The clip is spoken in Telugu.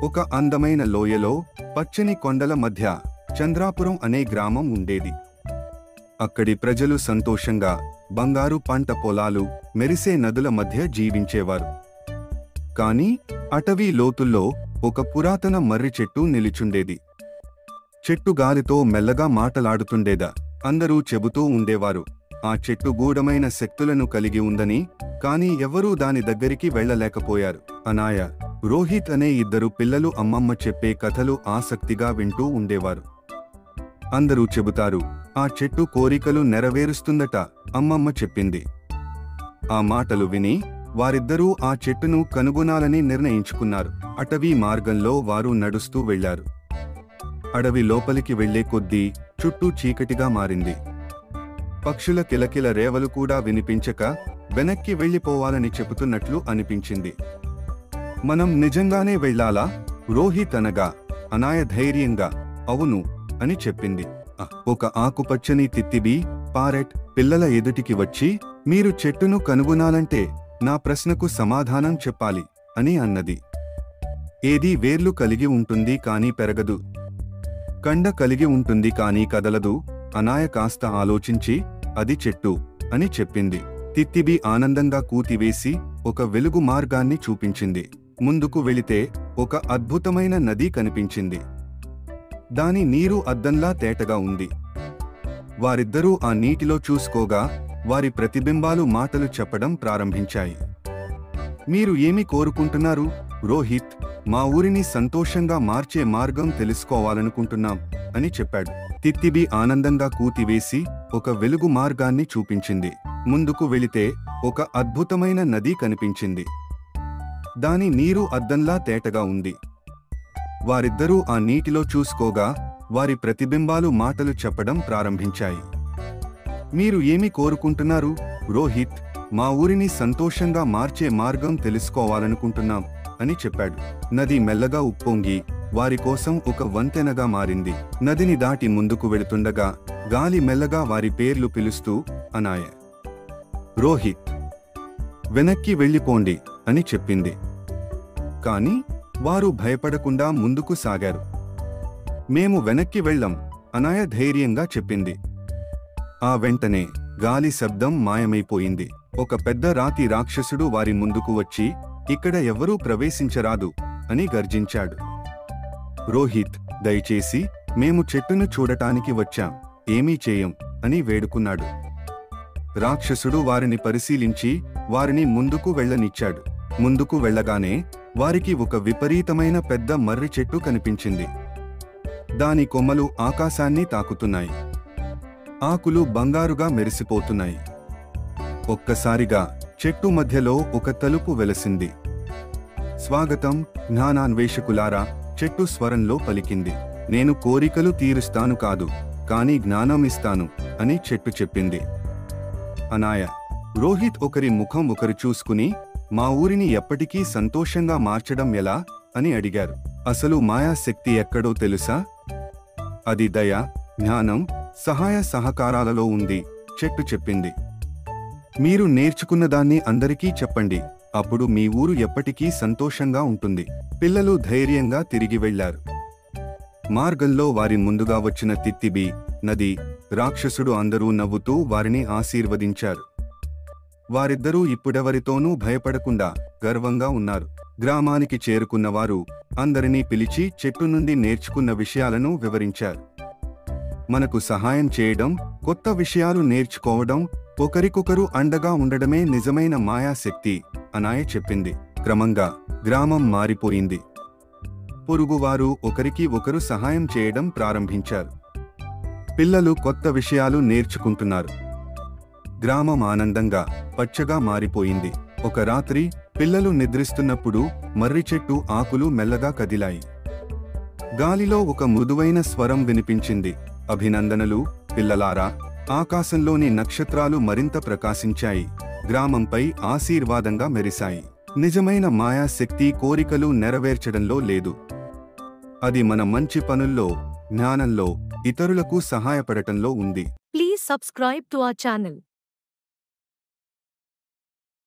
ఒక అందమైన లోయలో పచ్చని కొండల మధ్య చంద్రాపురం అనే గ్రామం ఉండేది. అక్కడి ప్రజలు సంతోషంగా బంగారు పంట పొలాలు, మెరిసే నదుల మధ్య జీవించేవారు. కాని అటవీ లోతుల్లో ఒక పురాతన మర్రి చెట్టు నిలిచుండేది. చెట్టు గాలితో మెల్లగా మాటలాడుతుండేదా. అందరూ చెబుతూ ఉండేవారు, ఆ చెట్టు గూఢమైన శక్తులను కలిగి ఉందని. కాని ఎవరూ దాని దగ్గరికి వెళ్లలేకపోయారు. అనాయ, రోహిత్ అనే ఇద్దరు పిల్లలు అమ్మమ్మ చెప్పే కథలు ఆసక్తిగా వింటూ ఉండేవారు. అందరూ చెబుతారు, ఆ చెట్టు కోరికలు నెరవేరుస్తుందట, అమ్మమ్మ చెప్పింది. ఆ మాటలు విని వారిద్దరూ ఆ చెట్టును కనుగొనాలని నిర్ణయించుకున్నారు. అటవీ మార్గంలో వారు నడుస్తూ వెళ్లారు. అడవి లోపలికి వెళ్లే కొద్దీ చుట్టూ చీకటిగా మారింది. పక్షుల కిలకిల రేవలు కూడా వినిపించక వెనక్కి వెళ్లిపోవాలని చెబుతున్నట్లు అనిపించింది. మనం నిజంగానే వెళ్లాలా? రోహిత్ అనగా అనాయ ధైర్యంగా అవును అని చెప్పింది. ఒక ఆకుపచ్చని తిత్తిబి పారెట్ పిల్లల ఎదుటికి వచ్చి, మీరు చెట్టును కనుగొనాలంటే నా ప్రశ్నకు సమాధానం చెప్పాలి అని అన్నది. ఏది వేర్లు కలిగి ఉంటుంది కానీ పెరగదు, కండ కలిగి ఉంటుంది కానీ కదలదు. అనాయ కాస్త ఆలోచించి, అది చెట్టు అని చెప్పింది. తిత్తిబి ఆనందంగా కూతివేసి ఒక వెలుగు మార్గాన్ని చూపించింది. ముందుకు వెళితే ఒక అద్భుతమైన నది కనిపించింది. దాని నీరు అద్దంలా తేటగా ఉంది. వారిద్దరూ ఆ నీటిలో చూసుకోగా వారి ప్రతిబింబాలు మాటలు చెప్పడం ప్రారంభించాయి. మీరు ఏమి కోరుకుంటున్నారు? రోహిత్, మా ఊరిని సంతోషంగా మార్చే మార్గం తెలుసుకోవాలనుకుంటున్నాం అని చెప్పాడు. తిత్తిబి ఆనందంగా కూతివేసి ఒక వెలుగు మార్గాన్ని చూపించింది. ముందుకు వెళితే ఒక అద్భుతమైన నది కనిపించింది. దాని నీరు అద్దంలా తేటగా ఉంది. వారిద్దరూ ఆ నీటిలో చూసుకోగా వారి ప్రతిబింబాలు మాటలు చెప్పడం ప్రారంభించాయి. మీరు ఏమి కోరుకుంటున్నారు? రోహిత్, మా ఊరిని సంతోషంగా మార్చే మార్గం తెలుసుకోవాలనుకుంటున్నాం అని చెప్పాడు. నది మెల్లగా ఉప్పొంగి వారి కోసం ఒక వంతెనగా మారింది. నదిని దాటి ముందుకు వెళుతుండగా గాలి మెల్లగా వారి పేర్లు పిలుస్తూ, అనాయ, రోహిత్, వెనక్కి వెళ్ళిపోండి అని చెప్పింది. కాని వారు భయపడకుండా ముందుకు సాగారు. మేము వెనక్కి వెళ్ళం, అనాయ ధైర్యంగా చెప్పింది. ఆ వెంటనే గాలి శబ్దం మాయమైపోయింది. ఒక పెద్ద రాతి రాక్షసుడు వారి ముందుకు వచ్చి, ఇక్కడ ఎవ్వరూ ప్రవేశించరాదు అని గర్జించాడు. రోహిత్, దయచేసి మేము చెట్టును చూడటానికి వచ్చాం, ఏమీ చేయం అని వేడుకున్నాడు. రాక్షసుడు వారిని పరిశీలించి వారిని ముందుకు వెళ్ళనిచ్చాడు. ముందుకు వెళ్ళగానే వారికి ఒక విపరీతమైన పెద్ద మర్రి చెట్టు కనిపించింది. దాని కొమ్మలు ఆకాశాన్ని తాకుతున్నాయి. ఆకులు బంగారుగా మెరిసిపోతున్నాయి. ఒక్కసారిగా చెట్టు మధ్యలో ఒక తలుపు వెలసింది. స్వాగతం జ్ఞానాన్వేషకులారా, చెట్టు స్వరంలో పలికింది. నేను కోరికలు తీరుస్తాను కాదు, కానీ జ్ఞానం ఇస్తాను అని చెట్టు చెప్పింది. అనాయ, రోహిత్ ఒకరి ముఖం ఒకరు చూసుకుని, మా ఊరిని ఎప్పటికీ సంతోషంగా మార్చడం ఎలా అని అడిగారు. అసలు మాయాశక్తి ఎక్కడో తెలుసా? అది దయ, జ్ఞానం, సహాయ సహకారాలలో ఉంది, చెట్టు చెప్పింది. మీరు నేర్చుకున్నదాన్ని అందరికీ చెప్పండి, అప్పుడు మీ ఊరు ఎప్పటికీ సంతోషంగా ఉంటుంది. పిల్లలు ధైర్యంగా తిరిగి వెళ్లారు. మార్గంలో వారి ముందుగా వచ్చిన తిత్తిబి, నది, రాక్షసుడు అందరూ నవ్వుతూ వారిని ఆశీర్వదించారు. వారిద్దరూ ఇప్పుడెవరితోనూ భయపడకుండా గర్వంగా ఉన్నారు. గ్రామానికి చేరుకున్నవారు అందరినీ పిలిచి చెట్టు నుండి నేర్చుకున్న విషయాలను వివరించారు. మనకు సహాయం చేయడం, కొత్త విషయాలు నేర్చుకోవడం, ఒకరికొకరు అండగా ఉండడమే నిజమైన మాయాశక్తి, అనాయ చెప్పింది. క్రమంగా గ్రామం మారిపోయింది. పొరుగువారు ఒకరికి ఒకరు సహాయం చేయడం ప్రారంభించారు. పిల్లలు కొత్త విషయాలు నేర్చుకుంటున్నారు. గ్రామం ఆనందంగా పచ్చగా మారిపోయింది. ఒక రాత్రి పిల్లలు నిద్రిస్తున్నప్పుడు మర్రి చెట్టు ఆకులు మెల్లగా కదిలాయి. గాలిలో ఒక మృదువైన స్వరం వినిపించింది. అభినందనలు పిల్లలారా, ఆకాశంలోని నక్షత్రాలు మరింత ప్రకాశించాయి, గ్రామంపై ఆశీర్వాదంగా మెరిశాయి. నిజమైన మాయాశక్తి కోరికలు నెరవేర్చడంలో లేదు, అది మన మంచి పనుల్లో, జ్ఞానంలో, ఇతరులకు సహాయపడటంలో ఉంది. Please subscribe to our channel.